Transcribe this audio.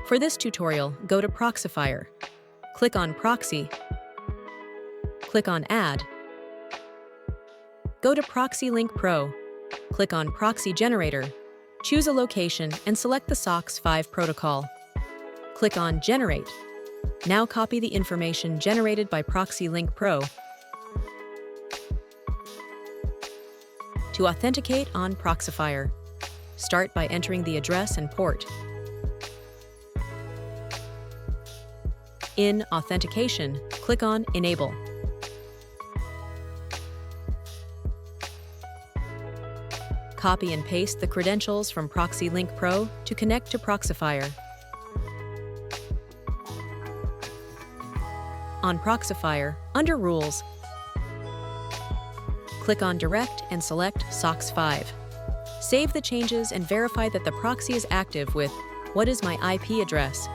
For this tutorial, go to Proxifier. Click on Proxy. Click on Add. Go to Proxy Link Pro. Click on Proxy Generator. Choose a location and select the SOCKS 5 protocol. Click on Generate. Now copy the information generated by Proxy Link Pro. To authenticate on Proxifier, start by entering the address and port. In Authentication, click on Enable. Copy and paste the credentials from Proxy Link Pro to connect to Proxifier. On Proxifier, under Rules, click on Direct and select SOCKS 5. Save the changes and verify that the proxy is active with "What is my IP address?"